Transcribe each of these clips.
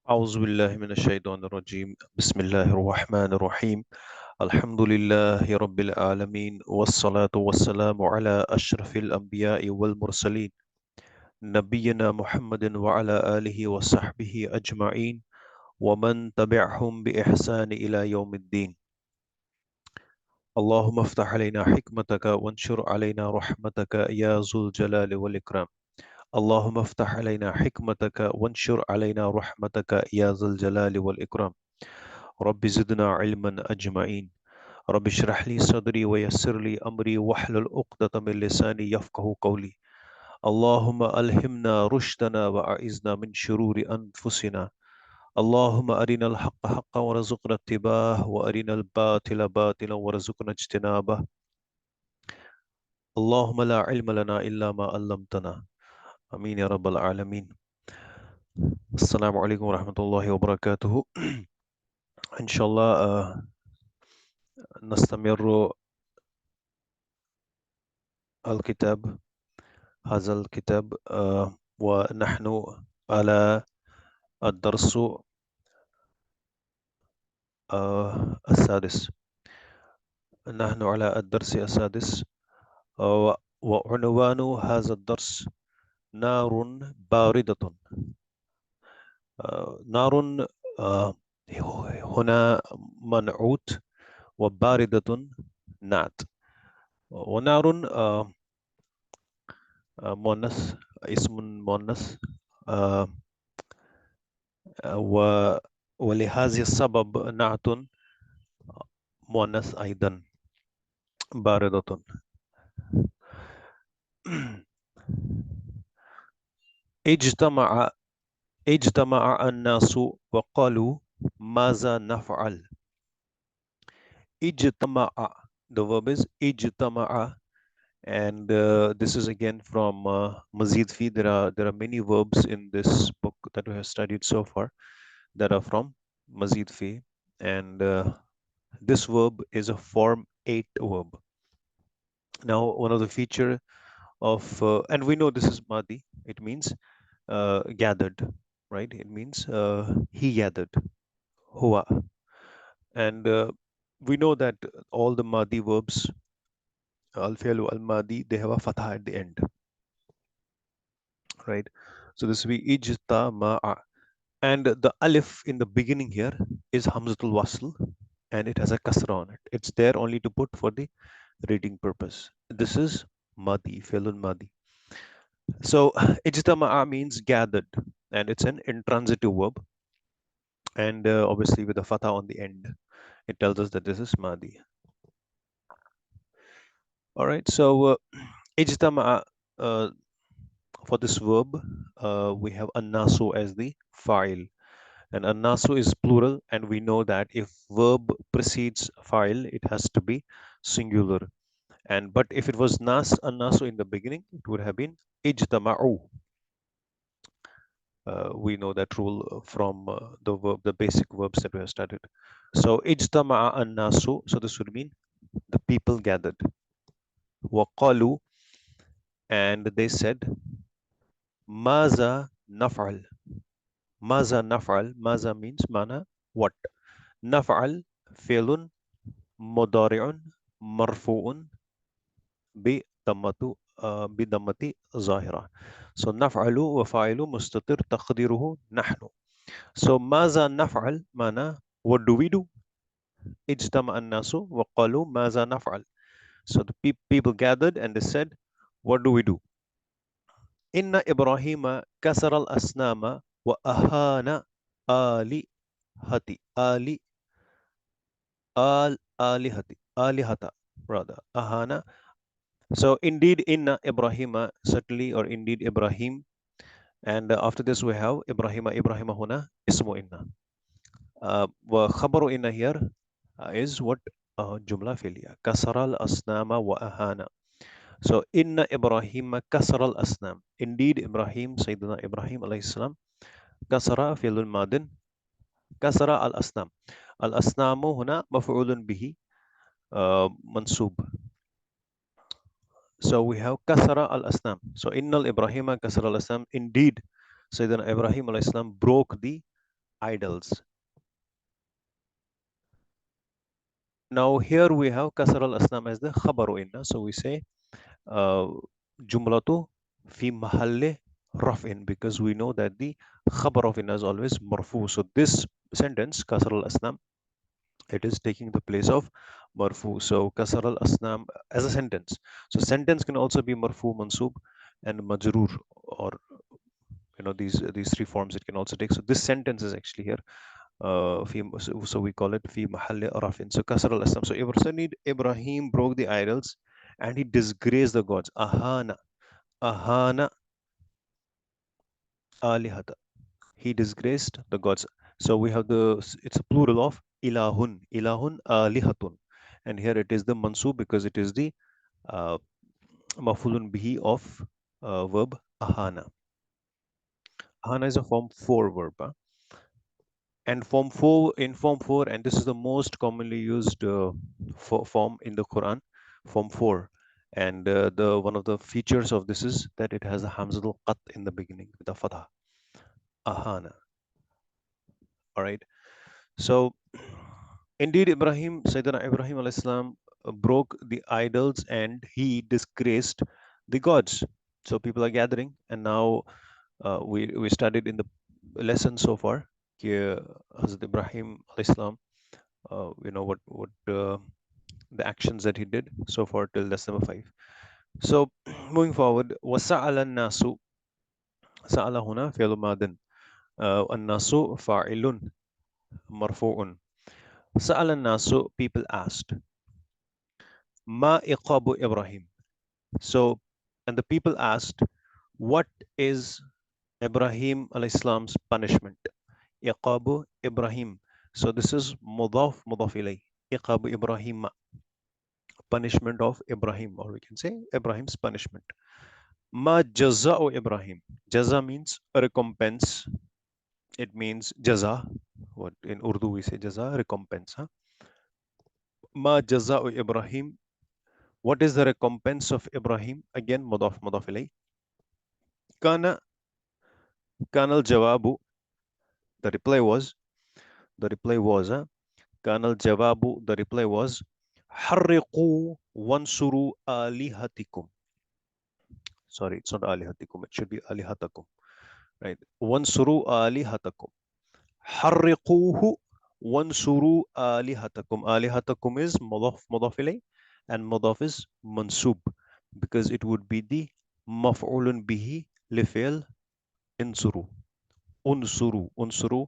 أعوذ بالله من الشيطان الرجيم بسم الله الرحمن الرحيم الحمد لله رب العالمين والصلاة والسلام على أشرف الأنبياء والمرسلين نبينا محمد وعلى آله وصحبه أجمعين ومن تبعهم بإحسان إلى يوم الدين اللهم افتح علينا حكمتك وانشر علينا رحمتك يا ذو الجلال والإكرام اللهم افتح علينا حكمتك وانشر علينا رحمتك يا ذا الجلال والإكرام رب زدنا علما أجمعين رب اشرح لي صدري ويسر لي أمري واحلل عقدة من لساني يفقه قولي اللهم ألهمنا رشدنا وأعذنا من شرور أنفسنا اللهم أرنا الحق حقا وارزقنا اتباعه وأرنا الباطل باطلا وارزقنا اجتنابه اللهم لا علم لنا إلا ما علمتنا آمين يا رب العالمين السلام عليكم ورحمة الله وبركاته إن شاء الله نستمر الكتاب هذا الكتاب ونحن على الدرس السادس نحن على الدرس السادس وعنوان هذا الدرس نار باردة نار هنا منعوت وباردة نعت ونار مؤنث اسم مؤنث ولهذا السبب نعت مؤنث أيضا باردة اجتمع الناس وقالوا ماذا نفعل اجتمع the verb is اجتمع and this is again from Mazid Fi. There are many verbs in this book that we have studied so far that are from Mazid Fi, and this verb is a form 8 verb. Now one of the feature of and we know this is Madi, it means gathered, right? It means he gathered, huwa. And we know that all the Madi verbs, al-fi'lu al-Madi, they have a fatha at the end, right? So this will be ijtama'a. And the alif in the beginning here is Hamzatul Wasl, and it has a kasra on it. It's there only to put for the reading purpose. This is Madi, fi'lul Madi. So ijtama'a means gathered, and it's an intransitive verb, and obviously with a fatha on the end, it tells us that this is Madi. All right, so ijtama'a, for this verb, we have annasu as the file, and annasu is plural, and we know that if verb precedes file, it has to be singular. And but if it was annasu in the beginning, it would have been ijtama'u. We know that rule from the basic verbs that we have studied. So ijtama'a annasu, so this would mean the people gathered. Waqalu, and they said, maza naf'al. Maza naf'al. Maza means mana, what? Naf'al fi'lun mudari'un marfu'un bi dammati zahira. So naf'alu wa fa'ilu mustatir taqdiruhu nahnu. So maza naf'al, mana, what do we do? Ijtama an-nasu wa qalu maza naf'al. So the people gathered and they said, what do we do? Inna Ibrahima kasara al-asnama wa ahana alihati. Alihata, rather. Ahana. So indeed, inna Ibrahima, certainly, or indeed Ibrahim. And after this we have Ibrahima huna ismu inna. Wa khabaru inna here is what? Jumla fi'liya. Kasara al-asnama wa ahana. So inna Ibrahim kasara al-asnam. Indeed Ibrahim, Sayyidina Ibrahim alayhi salam, kasara fi'lul madin, kasara al-asnam. Al-asnamu huna maf'ulun bihi mansub. So we have kasara al-asnam. So innal Ibrahim kasara al-asnam. Indeed Sayyidina Ibrahim alayhi salam broke the idols. Now here we have kasar al-asnam as the khabaru inna. So we say uh, jumlatu fi mahalle raf'in, because we know that the khabar of inna is always marfu. So this sentence kasar al-asnam, it is taking the place of marfu. So kasar al-asnam as a sentence. So sentence can also be marfu, mansub, and majroor, or these three forms it can also take. So this sentence is actually here. So we call it fi mahalle rafin. So kasar al asnam. So Ibrahim broke the idols and he disgraced the gods. Ahana alihata. He disgraced the gods. So we have it's a plural of ilahun alihatun, and here it is the mansub because it is the uh, mafulun bihi of verb ahana. Ahana is a form 4 verb. And form 4, and this is the most commonly used form in the Quran, form 4. And the one of the features of this is that it has a hamzatul qat in the beginning with a fatha, ahana. All right. So indeed, Sayyidina Ibrahim alayhis salam broke the idols and he disgraced the gods. So people are gathering, and now we studied in the lesson so far, Hazrat Ibrahim alayhis salam, what the actions that he did so far till lesson number 5. So moving forward, wasa'ala nasu, sa'ala huna fi'l madin, an-nasu fa'ilun marfu'un. Sa'ala nasu, people asked, ma iqabu Ibrahim. So, and the people asked, what is Ibrahim alayhi salam's punishment? Iqabu Ibrahim. So this is mudaf ilay. Iqabu Ibrahim, punishment of Ibrahim, or we can say Ibrahim's punishment. Ma jaza'u Ibrahim. Jaza means a recompense. It means jaza. What in Urdu we say jaza, recompense. Huh? Ma jaza'u Ibrahim. What is the recompense of Ibrahim? Again, mudaf ilay. Kana kanal jawabu. The reply was. The reply was. Kanal jawabu. The reply was. Harriqu wansuru alihatikum. Sorry, it's not alihatikum. It should be alihatakum. Right. Wansuru alihatakum. Harriquhu wansuru alihatakum. Alihatakum is mudaf ilay, and mudaf is mansub because it would be the maf'ulun bihi lifil insuru. Unsuru.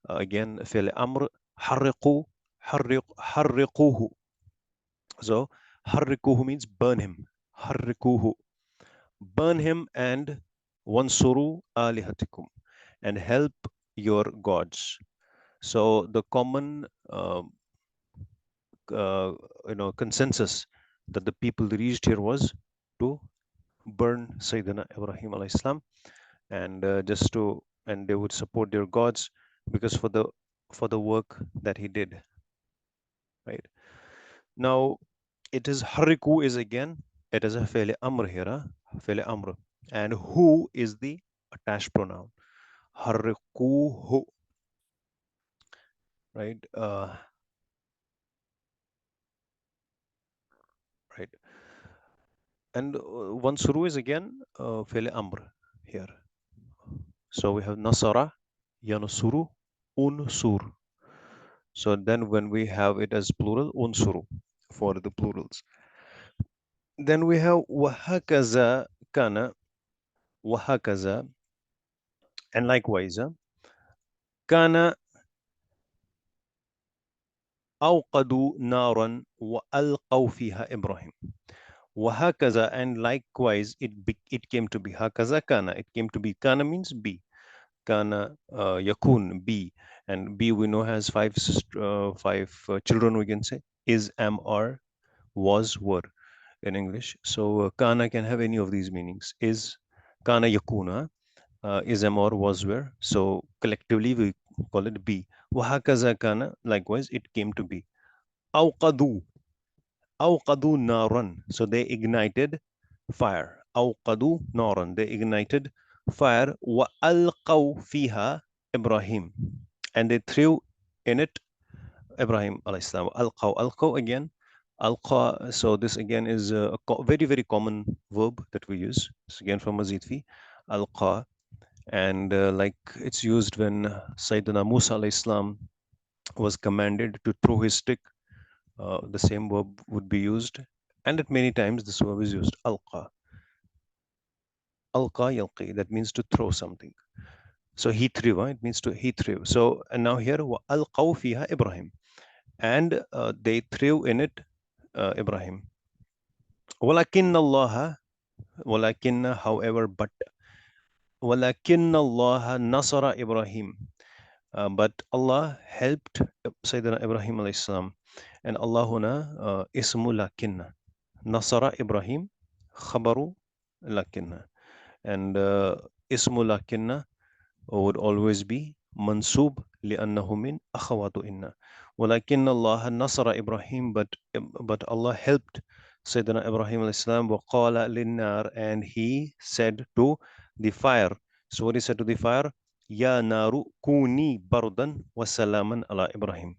Again, fil amr. Harriqu, harriquhu. So, harriquhu means burn him. Harriquhu. Burn him, and wansuru alihatikum, and help your gods. So the common consensus that the people reached here was to burn Sayyidina Ibrahim alayhis salam, and and they would support their gods because for the work that he did. Right now, it is hariku is again, it is a fele amr here, fele amr, and who is the attached pronoun. Harikuhu, right? Right. And Wansuru is again Fele Amr here. So we have Nasara, Yanusuru, Unsur. So then when we have it as plural, Unsuru for the plurals. Then we have Wahakaza Kana, Wahakaza, and likewise, Kana أوقدوا نارا وألقوا فيها إبراهيم. Wahakaza, and likewise it came to be. Hakaza kana, it came to be. Kana means be. Kana yakun, be. And be we know has five children, we can say. Is, am, are, was, were in English. So kana can have any of these meanings. Is, kana yakuna, is, am, or, was, were. So collectively we call it be. Wahakaza kana, likewise it came to be. Awqadu, awqadu naran. So they ignited fire. أوقدوا نارا, they ignited fire. وألقوا فيها إبراهيم. and they threw in it Ibrahim alayhi salam. Alqaw again. Alqa. So this again is a very very common verb that we use. It's again from Mazid fi. Alqa, and like it's used when Sayyidina Musa alayhi salam was commanded to throw his stick. The same verb would be used, and at many times this verb is used. Alqa. Alqa yalqi. That means to throw something. So he threw. It means to he threw. So and now here alqaw fiha Ibrahim, and they threw in it Ibrahim. Walakin Allah, walakin, however, but walakin Allah nasara Ibrahim. But Allah helped Sayyidina Ibrahim alayhi salam. And Allah huna ismu lakinna. Nasara Ibrahim khabaru lakinna. And ismu lakinna would always be mansub لأنه من أخوات إن ولكن الله نصر إبراهيم, but Allah helped Sayyidina Ibrahim alayhi salam. وقال للنار, and he said to the fire. So what he said to the fire? يا نار كوني بردا وسلاما على إبراهيم.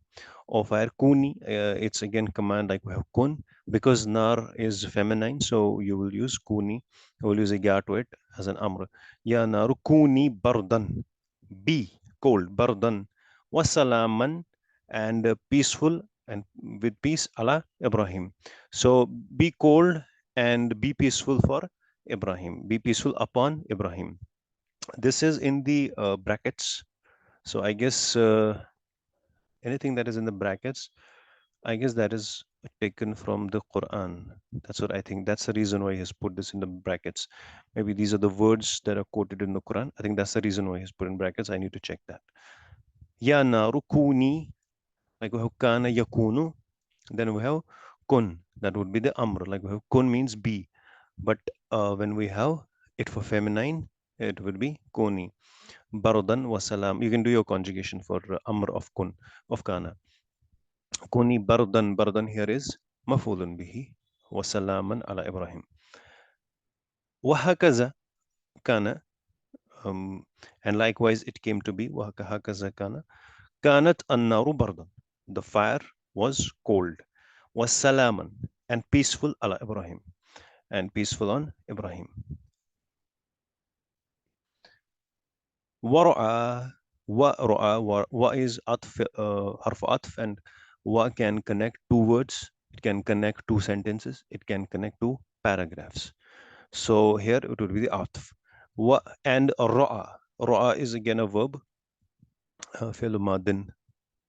Or fire kuni, it's again command like we have kun, because nar is feminine, so you will use kuni, you will use a ya to it as an amr. Ya naru kuni bardan, be cold, bardan, wasalaman, and peaceful, and with peace ala Ibrahim. So be cold and be peaceful for Ibrahim, be peaceful upon Ibrahim. This is in the brackets. So I guess anything that is in the brackets, I guess that is taken from the Quran. That's what I think. That's the reason why he has put this in the brackets. Maybe these are the words that are quoted in the Quran. I think that's the reason why he's put in brackets. I need to check that. Ya naru kuni, like we have kana yakunu. Then we have kun. That would be the amr. Like we have kun means be. But when we have it for feminine, it would be kuni. Barodan wasalam. You can do your conjugation for amr of kun, of kana. Kuni bardan. Bardan here is mafulun bihi. Wasalaman ala Ibrahim. Wahakaza kana. And likewise it came to be. Wahakaza kana. Kanat annaru bardan. The fire was cold. Wasalaman. And peaceful ala Ibrahim. And peaceful on Ibrahim. Wara'a. Wa is atf, harf atf, and wa can connect two words. It can connect two sentences. It can connect two paragraphs. So here it would be the atf. Wa and ra'a. Ra'a is again a verb, fi'l madin,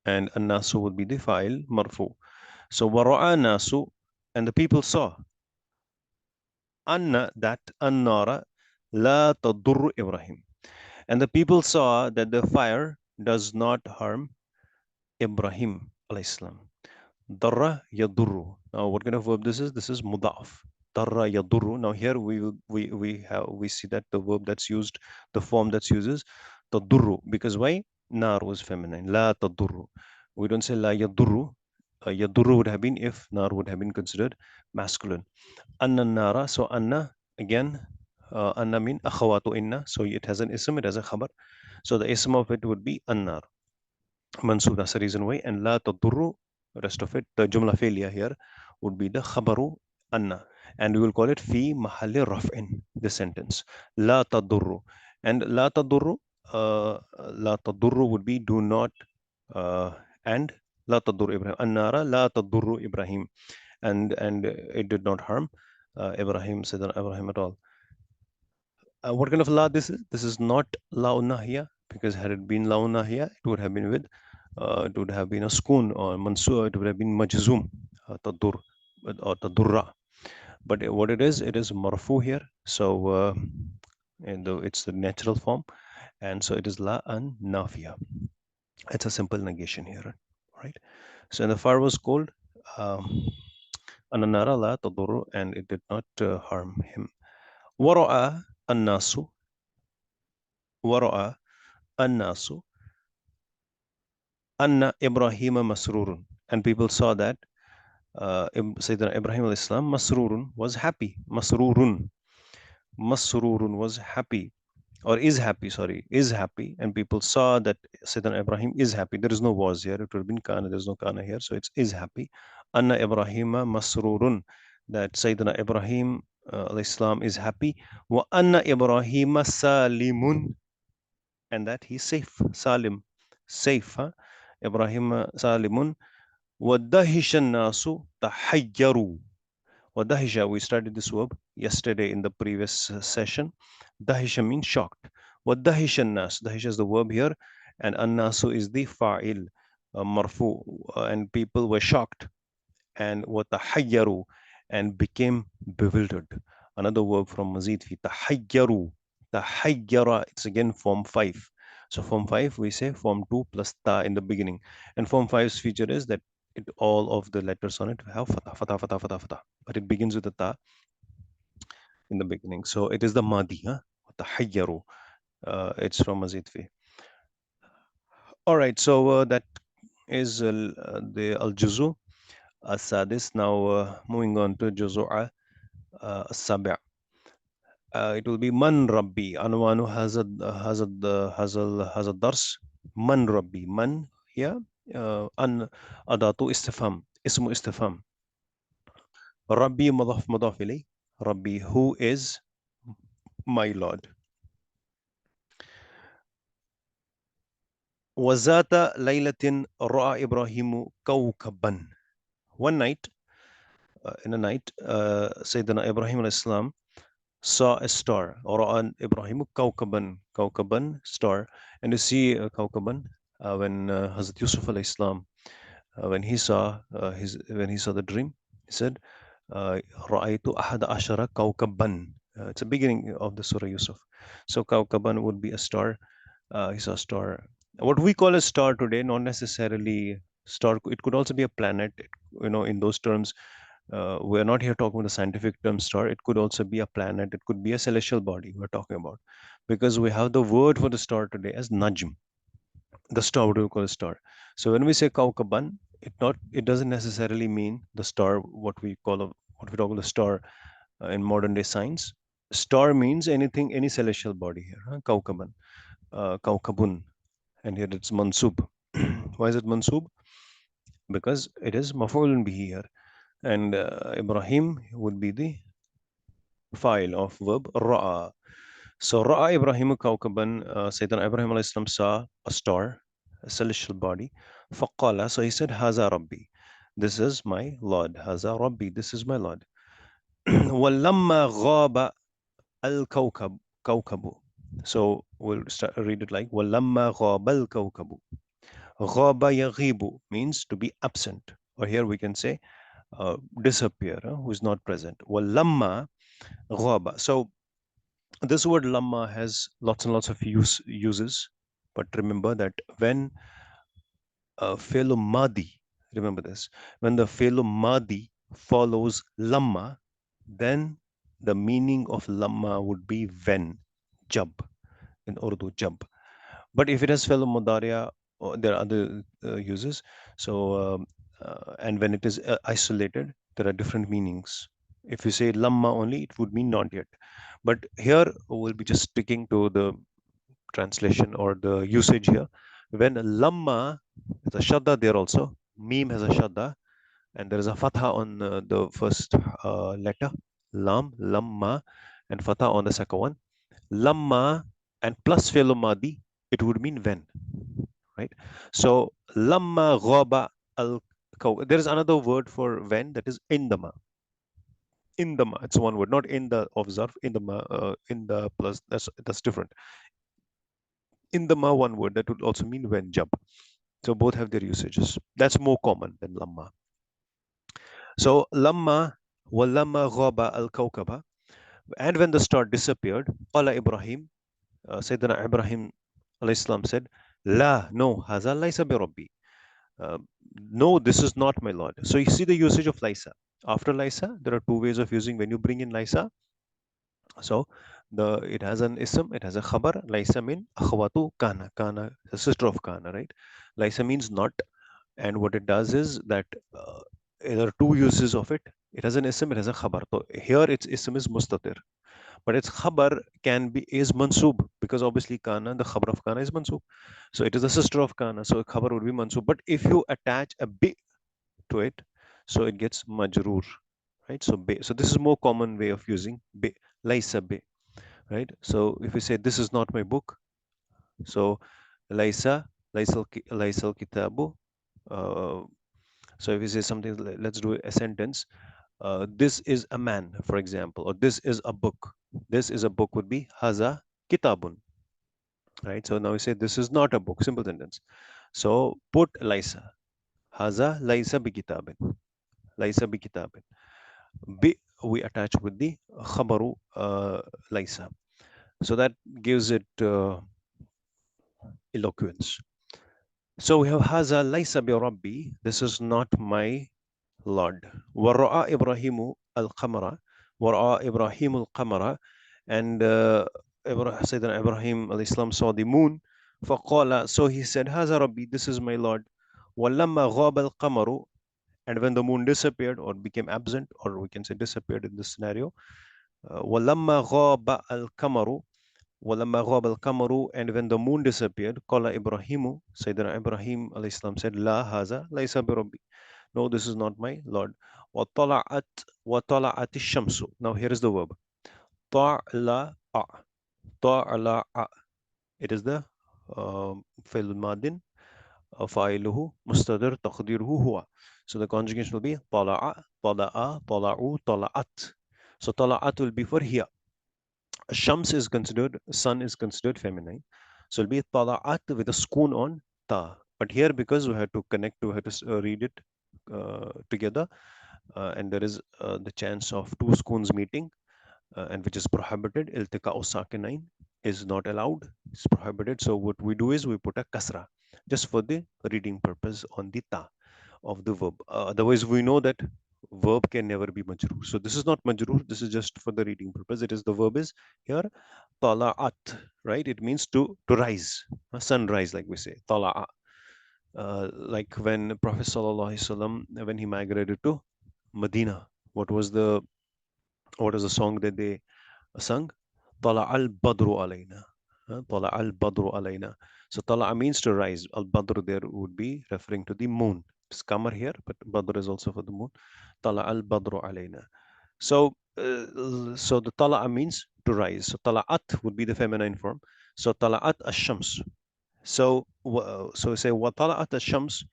and an-nasu would be the fa'il marfu. So wara'a nasu, and the people saw anna, that annara la tadurru Ibrahim. And the people saw that the fire does not harm Ibrahim alayhi salam. Darra yadurru. Now, what kind of verb this is? This is mudaf. Darra yadurru. Now, here we see that the verb that's used, the form that's used is tadurru. Because why? Nar was feminine. La tadurru. We don't say la yadurru. Yadurru would have been if nar would have been considered masculine. Anna nara. So anna again. Anna mean akhawatu inna. So it has an ism. It has a khabar. So the ism of it would be annar. Mansub, that's the reason why. And la tadurru, rest of it, the jumla failure here would be the khabaru anna. And we will call it fi mahalli raf'in, this sentence. La tadurru. And la tadurru would be do not, and la tadurru Ibrahim. Annara la tadurru Ibrahim. And it did not harm Ibrahim, Sayyidina Ibrahim at all. What kind of la this is? This is not la nahya, because had it been la nahya, it would have been with, it would have been a schoon or mansur, it would have been majzum, tadur or tadurra. But what it is marfu here. So and it's the natural form, and so it is la an nafiya. It's a simple negation here, right? So the fire was cold, ananara la tadurru, and it did not harm him. Wara'a an-nasu, wara'a an-nasu anna Ibrahim masrurun, and people saw that Sayyidina Ibrahim alayhi salam masrurun was happy. Masrurun was happy. or is happy, sorry, is happy, and people saw that Sayyidina Ibrahim is happy. There is no was here. It would have been kana. There's no kana here, so it's is happy. Anna Ibrahima masrurun, that Sayyidina Ibrahim Islam is happy. Wa anna Ibrahima salimun, and that he's safe. Salim, safe. Huh? Ibrahim salimun. Wa dahishan nasu tahayyaru. Dahisha, we studied this verb yesterday in the previous session. Dahisha means shocked. Dahisha nas. Dahisha is the verb here, and annasu is the fa'il, marfu, and people were shocked, and watahayyaru, and became bewildered. Another verb from Mazid fi tahayyaru. Tahayyara, it's again form 5. So form 5, we say form 2 plus ta in the beginning. And form 5's feature is that all of the letters on it have fatah, fatah, fatah, fatah, fatah. But it begins with the ta in the beginning. So it is the madi. Huh? Tahayyaru. It's from Mazid fi. All right, so that is the al-juzu as-sadis. Now moving on to juzu as-sabi'. It will be man rabbi. Anwanu has a dars. Man rabbi. Man here. An adatu istifham. Ismu istifham. Rabbi mudaf mudaf ilay. Rabbi, who is my Lord. Wazata laylatin ra'a Ibrahimu kawkaban. One night, in a night, Sayyidina Ibrahim al-Islam saw a star, or an Ibrahim Kaukaban, Kaukaban star. And you see Kaukaban when Hazrat Yusuf al Islam, when he saw the dream, he said, Ra'aytu ahada ashara Kaukaban. It's a beginning of the Surah Yusuf. So Kaukaban would be a star. He saw a star. What we call a star today, not necessarily star. It could also be a planet. In those terms, we're not here talking about the scientific term star. It could also be a planet. It could be a celestial body we're talking about, because we have the word for the star today as najm. The star, what do we call a star? So when we say kaukaban, it doesn't necessarily mean the star. What we talk about the star in modern day science. Star means anything, any celestial body here. Huh? Kaukaban, kaukabun, and here it's mansub. Why is it mansub? Because it is maf'ulun bihi here, and Ibrahim would be the file of verb ra'a. So ra'a Ibrahim kawkaban, Sayyidina Ibrahim alayhi salam saw a star, a celestial body. Faqala, so he said, Haza Rabbi. This is my Lord. Haza Rabbi, this is my Lord. Walamma ghaba al-kawkab, kawkabu. So we'll read it like Walamma ghaba al-kawkabu. Ghaba yaghibu means to be absent. Or here we can say disappear, who is not present. Walamma ghaba. So this word lamma has lots and lots of uses, but remember that when fi'l madi, remember this, when the fi'l madi follows lamma, then the meaning of lamma would be when, jab, in Urdu, jab. But if it has fi'l mudariya, there are other uses. So and when it is isolated, there are different meanings. If you say lamma only, it would mean not yet. But here we'll be just sticking to the translation or the usage here. When lamma, there's a shadda there also. Meme has a shadda, and there is a fatha on the first letter, lam, lamma, and fatha on the second one. Lamma and plus fi'l madi, it would mean when, right? So lamma ghaba al. There is another word for when, that is indama. Indama, it's one word, not in the of zarf. Indama, in the plus, that's different. Indama, one word, that would also mean when, jab. So both have their usages. That's more common than lamma. So lamma walamma ghaba al kawkaba, and when the star disappeared, qala Ibrahim, Sayyidina Ibrahim alayhi salam said, La, no, haza laysa bi rabbi. Uh, no, this is not my Lord. So you see the usage of Lysa. After Lysa, there are two ways of using when you bring in Lysa. So it has an ism, it has a khabar. Lysa mean akhwatu kana. Kana, the sister of kana, right? Lysa means not. And what it does is that there are two uses of it. It has an ism, it has a khabar. So here its ism is mustatir. but its khabar can be is mansub, because obviously kana, the khabar of kana is mansub. So it is the sister of kana, so khabar would be mansub. But if you attach a bi to it, so it gets majroor, right? So bi, so this is more common way of using bi, laisa bi, right? So if we say this is not my book, so laisa, laisal kitabu. Uh, so if we say something, let's do a sentence. This is a man, for example, or this is a book. This is a book would be haza kitabun, right? So now we say this is not a book, simple sentence. So put laisa, haza laisa bi kitabin, laisa bi kitabin. Bi we attach with the khabaru laisa. So that gives it eloquence. So we have haza laisa bi rabbi. This is not my Lord. Wara'a Ibrahimu al-Qamara. Wara'a Ibrahim al-Qamara. And Sayyidina Ibrahim al-Islam saw the moon. فقال, so he said, Haza Rabbi, this is my Lord. وَلَمَّا غَابَ الْقَمَرُ, and when the moon disappeared or became absent, or we can say disappeared in this scenario, وَلَمَّا غَابَ الْقَمَرُ, وَلَمَّا غَابَ الْقَمَرُ, and when the moon disappeared, قال Ibrahimu, Sayyidina Ibrahim al-Islam said, La haza laysa bi Rabbi. No, this is not my Lord. وَطَلَعَتْ وَطَلَعَتِ الشَّمْسُ. Now here is the verb. طَعْلَعَ طَعْلَعَ. It is the فعل الماضي فاعله مستتر تقديره هو. So the conjugation will be طَلَعَ طَلَعَ طَلَعُ طَلَعَتْ. So طَلَعَتْ will be for here. Shams is considered, sun is considered feminine. So it'll be طَلَعَتْ with a spoon on ta. But here, because we had to connect, we had to read it together, and there is the chance of two scoons meeting, and which is prohibited. Iltika sakinain is not allowed, it's prohibited. So what we do is we put a kasra just for the reading purpose on the ta of the verb. Otherwise, we know that verb can never be majroor. So this is not majroor, this is just for the reading purpose. It is the verb is here tala'at, right? It means to rise, sunrise, like we say, tala'a. Like when Prophet Sallallahu Alaihi Wasallam, when he migrated to Medina, what was the what is the song that they sung? Tala al Badru alayna. Tala al Badru alayna. So Tala means to rise. Al Badru there would be referring to the moon. It's Qamar here, but Badr is also for the moon. Tala al Badru alayna. So, so the Tala'a means to rise. So Tala'at would be the feminine form. So Tala'at ash-shams. So, so say wa Tala'at ash-shams,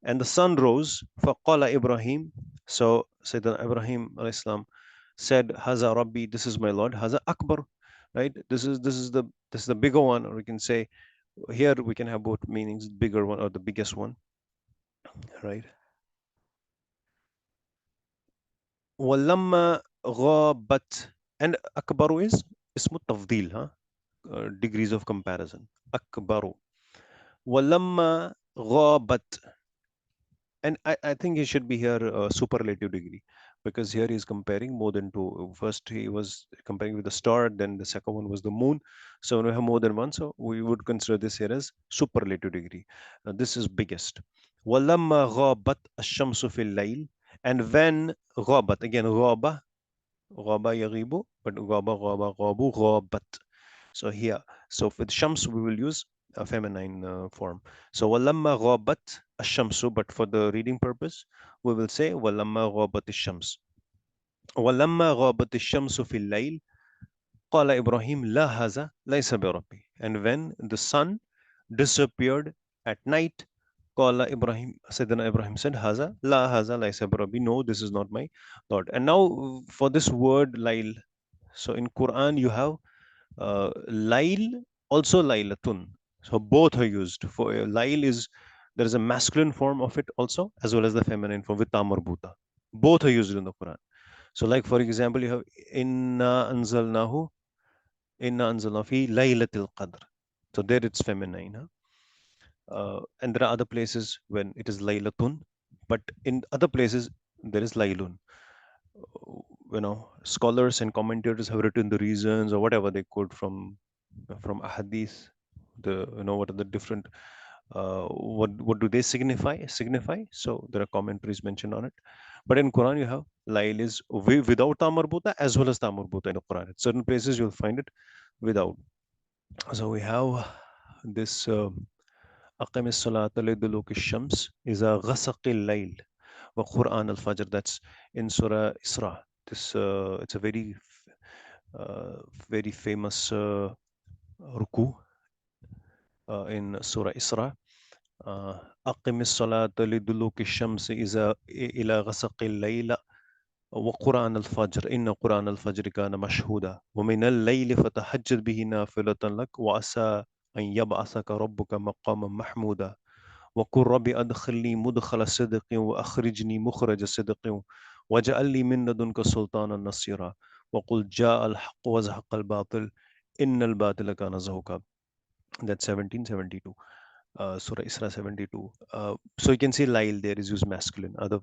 and the sun rose. فَقَالَ Ibrahim. So Sayyidina Ibrahim alayhi salam said, Haza Rabbi, this is my Lord. Haza Akbar, right? This is the bigger one, or we can say here we can have both meanings, bigger one or the biggest one, right? وَلَمَّا غَابَتْ, and Akbaru is ismu tafdil, huh? Degrees of comparison. Akbaru. وَلَمَّا غَابَتْ, and I think he should be here superlative degree, because here he's comparing more than two. First he was comparing with the star, then the second one was the moon. So when we have more than one, so we would consider this here as superlative degree. This is biggest. وَلَمَّا غَابَتْ الشَّمْسُ فِي اللَّيْلِ, and when غَابَت, again غَابَ غَابَ يَغِيبُ, but غَابَ غَابَ غَابُ غَابَت. So here, so with shams we will use a feminine form. So walamma ghabat ash-shamsu, but for the reading purpose, we will say walamma ghabat ash-shams. Walamma ghabat ash-shamsu fil layl, qala Ibrahim la haza laysa bi rabbi. And when the sun disappeared at night, qala Ibrahim, Sayyidina Ibrahim said, haza la haza laysa bi rabbi. No, this is not my Lord. And now for this word layl, so in Quran you have Lail, also Lailatun. So both are used. For Lail is, there is a masculine form of it also, as well as the feminine form with Tamarbuta. Both are used in the Quran. So like for example, you have Inna anzalna fi Laylatil Qadr. So there it's feminine. Huh? And there are other places when it is Laylatun, but in other places there is Lailun. Scholars and commentators have written the reasons or whatever they could from ahadith, the what are the different What do they signify? So there are commentaries mentioned on it. But in Quran you have Lail is without ta marbuta as well as ta marbuta in the Quran. At certain places you'll find it without. So we have this أقم الصلاة لدلوك الشمس إذا غسق الليل وقرآن الفجر. That's in Surah Isra. This it's a uh, very famous ruku in Surah Isra. أقم الصلاة لدلوك الشمس إذا إلى غسق الليل وقرآن الفجر إن قرآن الفجر كان مشهودا ومن الليل فتهجد به نافلة لك وعسى أن يبعثك ربك مقاما محمودا وقل ربي أدخلني مدخل صدق وأخرجني مخرج صدق واجعل لي من لدنك سلطانا نصيرا وقل جاء الحق وزهق الباطل إن الباطل كان زهوقا. That's 1772. Surah Isra 72. So you can see Lail there is used masculine. Other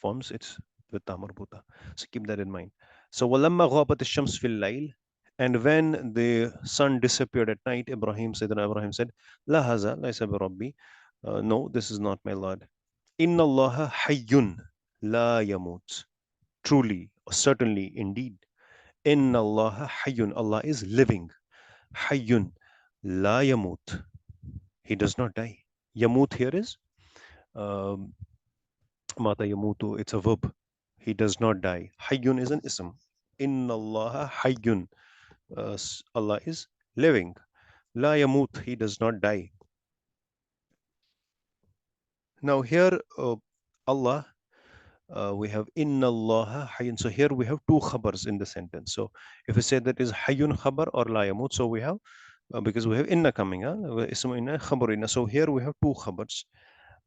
forms it's with Tamarbuta. So keep that in mind. So Walamma ghabat ash-shams fil layl. And when the sun disappeared at night, Ibrahim said, La haza, laysa bi rabbi. No, this is not my Lord. Inna Allah hayyun la yamut. Truly, or certainly, indeed. Inna Allah hayyun. Allah is living. Hayyun la yamut. He does not die. Yamut here is um, Mata Yamutu, it's a verb. He does not die. Hayyun is an ism. Inna Allah hayyun. Allah is living. La yamut, he does not die. Now here, Allah, we have Inna Allah hayyun. So here we have two khabars in the sentence. So if we say that is hayyun khabar or la yamut, so we have, because we have inna coming, ism inna, khabar inna. So here we have two khabars.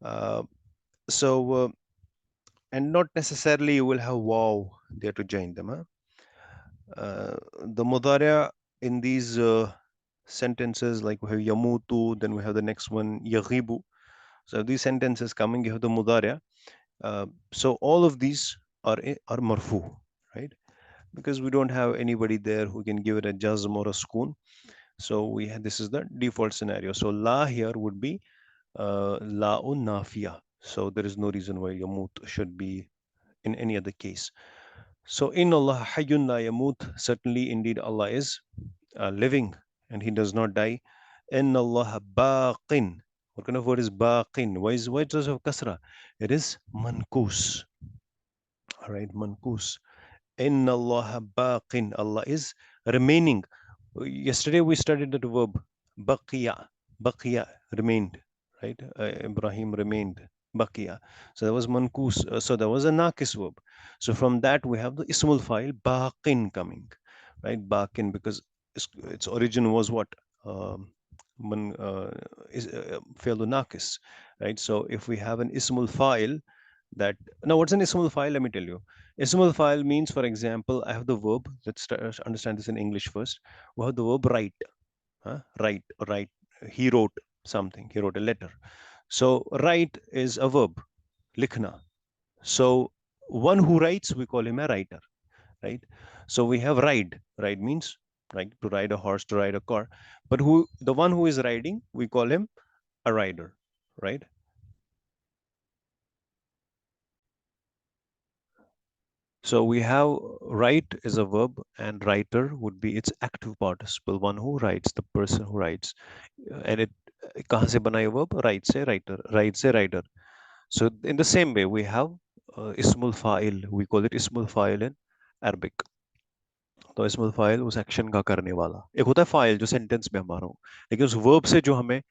Uh, so and not necessarily you will have wow there to join them. Huh? The mudariya in these sentences, like we have yamutu, then we have the next one yaghibu. So these sentences coming, you have the mudariya. So all of these are marfu, right? Because we don't have anybody there who can give it a jazm or a sukun. So this is the default scenario. So la here would be la'un nafiya. So there is no reason why yamut should be in any other case. So in Allah hayyun la yamut, certainly indeed Allah is living and he does not die. In Allah baqin. What kind of word is baqin? Why does it have kasra? It is mankus. All right, mankus. In Allah baqin. Allah is remaining. Yesterday we studied that verb baqiya. Baqiya remained, right? Ibrahim remained. Baqiya. So that was mankus. So that was a nakis verb. So from that we have the ismul file baqin coming, right? Baqin, because its origin was what? Man, fi'lu nakis, right? So if we have an ismul file that, now what's an ismul file? Let me tell you. Ismul file means, for example, I have the verb. Let's understand this in English first. We have the verb write. Huh? Write. He wrote something. He wrote a letter. So write is a verb. Likhna. So one who writes, we call him a writer, right? So we have ride. Ride means, right, to ride a horse, to ride a car. But the one who is riding, we call him a rider, right? So we have write is a verb, and writer would be its active participle, one who writes, the person who writes. And it कहाँ से बना ये verb? Write से writer, write से writer. So in the same way, we have ismul fa'il. We call it ismul fa'il in Arabic. तो इसमल file उस action का करने वाला, एक होता है फाइल जो सेंटेंस में हमारा हो, लेकिन उस वर्ब से जो हमें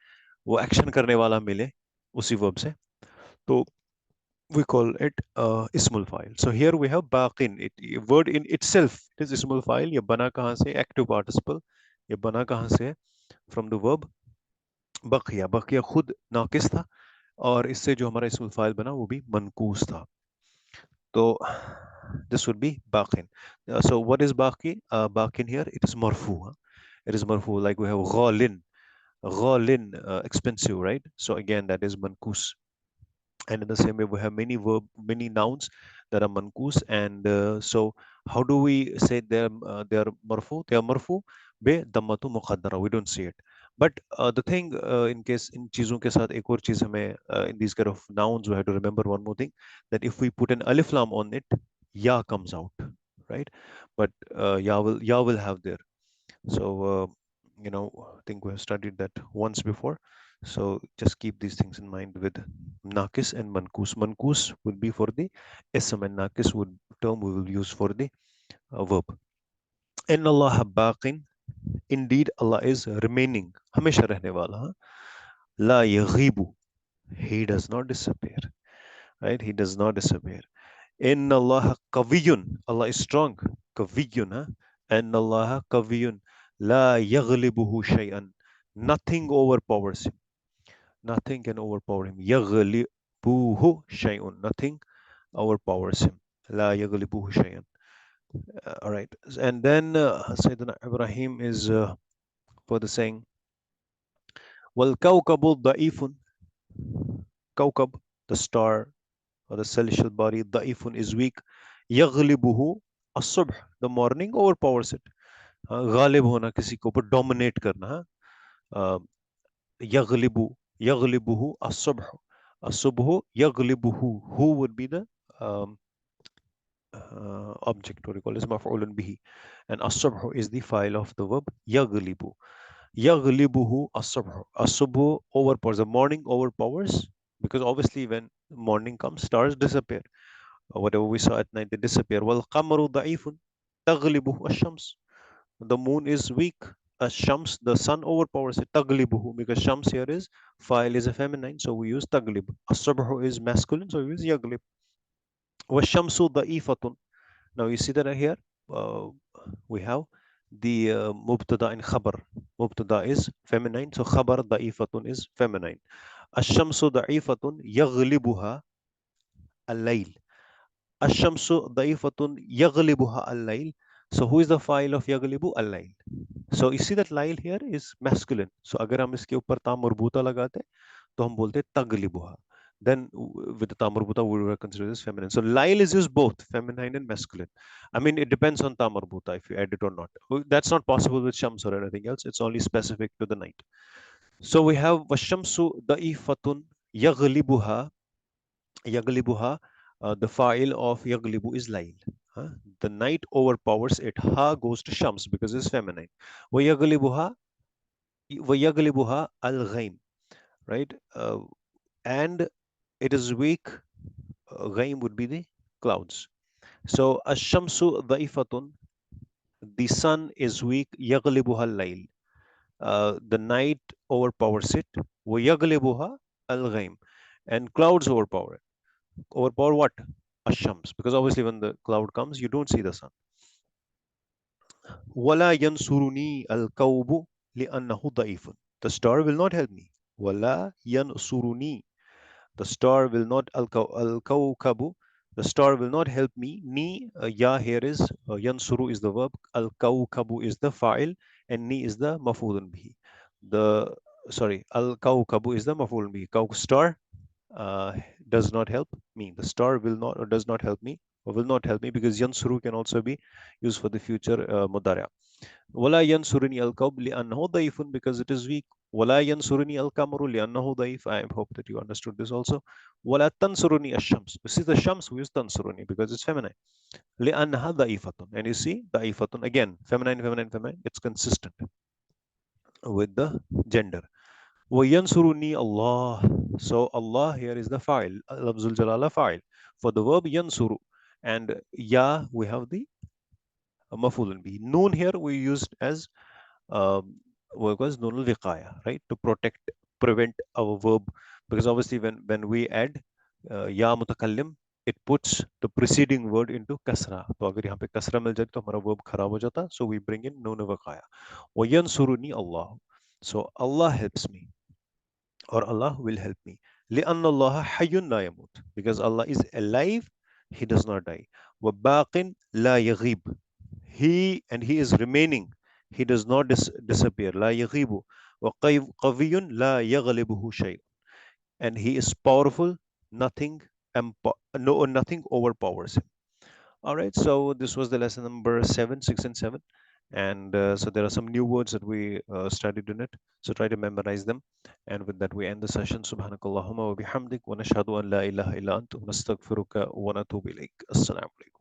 वो एक्शन करने वाला मिले उसी वर्ब से, तो we call it ismul file. So here we have baqin. Word in itself it is ismul file. ये बना कहाँ से? Active participle. ये बना कहाँ से? From the verb बकिया. बकिया खुद नाकिस था और इससे जो हमारा ismul file बना वो भी मनकूस था. So this would be baqin. So what is baqi? Baqin here it is marfu. Huh? It is marfu. Like we have ghalin. Ghalin, expensive, right? So again that is mankus. And in the same way we have many nouns that are mankus. And so how do we say they are marfu? They are marfu be dammatu muqaddara. We don't see it, But the thing, in case in चीजों के साथ एक और चीज हमें in these kind of nouns we have to remember one more thing, that if we put an alif lam on it, ya comes out, right? But ya will have there. So I think we have studied that once before. So just keep these things in mind with nakis and mankus. Mankus would be for the ism, and nakis would term we will use for the verb. In Allah baqin, indeed Allah is remaining, हमेशा रहने वाला, हाँ? La yaghibu, he does not disappear, right? He does not disappear. In Allah kaviyun, Allah is strong, kaviyun, huh? In Allah kaviyun, la yaghlibuhu shay'an, nothing overpowers him, nothing can overpower him. Yaghlibuhu shay'un, nothing overpowers him. La yaghlibuhu shay'an. All right, and then Sayyidina Ibrahim is further saying, "Wal kawkabu da'ifun, kawkab, the star or the celestial body, da'ifun is weak. Yaghlibuhu as-subh, the morning overpowers it. Ghalib होना, किसी के ऊपर dominate करना, हाँ? यगलिबु, यगलिबुहु as-subh, as-subhu yaghlibuhu, who would be the um, object, what we call is maf'ulun bihi, and as-subh is the file of the verb yaghlibu. Yaghlibuhu as-subh, as-subhu overpowers, the morning overpowers, because obviously when morning comes, stars disappear. Whatever we saw at night, they disappear. Wal qamaru da'ifun taghlibuhu ash-shams, the moon is weak. Shams, the sun overpowers it. Taglibuhu, because Shams here is file is a feminine, so we use taglib. As-subhu is masculine, so we use yaglib. Washamsu da'ifatun. Now you see that here uh, we have the mubtada and khabar. Mubtada is feminine, so khabar da'ifatun is feminine. Ash-shamsu da'ifatun yaghlibuha al-layl. Ash-shamsu da'ifatun yaghlibuha al-layl. So who is the file of yaghlibu? Al-layl. So you see that लाइल here is masculine. So अगर हम इसके ऊपर ता मरबूता लगाते तो हम बोलते तगलिबुहा. Then with the ta marbuta we will consider this feminine. So lail is used both feminine and masculine. I mean it depends on ta marbuta if you add it or not. That's not possible with shams or anything else. It's only specific to the night. So we have washamsu da'ifatun yaghlibuha. Yaglibuha, the file of yaglibu is lail. Huh? The night overpowers it. Ha goes to shams because it's feminine. Wayaglibuha, wayaglibuha al ghaim, right? And it is weak. Ghaim would be the clouds. So ashamsu daifatun, the sun is weak. Yaglibuha al lail. The night overpowers it. Wayaglibuha al ghaim, and clouds overpower what? Ashams. Because obviously when the cloud comes, you don't see the sun. Wala yansuruni al-kawbu li'annahu da'ifun. The star will not help me. Wala yansuruni. The star will not al-kawkabu. The star will not help me. Ni, ya here is, yansuru is the verb. Al-kawkabu is the fa'il. And ni is the maf'ulun bihi. The, sorry, al-kawkabu is the maf'ulun bihi. Star uh, does not help me. The star will not or does not help me or will not help me, because yansuru can also be used for the future mudara. Wala yansuruni al-kawb li'annahu da'ifun, because it is weak. Wala yansuruni al-kamaru li'annahu da'if. I hope that you understood this also. Wala tansuruni ash-shams. You see the shams, we use tansuruni because it's feminine. Li'annaha da'ifatun. And you see da'ifatun again, feminine, feminine, feminine. It's consistent with the gender. وَيَنْصُرُنِي Allah. So Allah here is the fa'il. Lafzul Jalala fa'il. For the verb yansuru. And ya, we have the maf'ulun bihi. Noon here we used as what was noon al-wiqaya, right? To prevent our verb. Because obviously when we add ya mutakallim, it puts the preceding word into kasra. तो अगर यहाँ पे kasra मिल जाए तो हमारा verb खराब हो जाता. So we bring in noon al-wiqaya. وَيَنْصُرُنِي Allah. So Allah helps me, or Allah will help me. لِأَنَّ اللَّهَ حَيٌّ لَا يَمُوتُ. Because Allah is alive, He does not die. وَبَاقٍ لَا يَغِيبُ. He is remaining. He does not disappear. لَا يَغِيبُ. وَقَوِيٌّ لَا يَغْلِبُهُ شَيْءٌ. And He is powerful. Nothing, nothing overpowers Him. All right. So this was the lesson number 7, 6, and 7. And so there are some new words that we studied in it. So try to memorize them. And with that, we end the session. Subhanakallahumma wa bihamdik wa nashhadu an la ilaha illa anta wa nastaghfiruka wa natubu ilaik. Assalamu alaikum.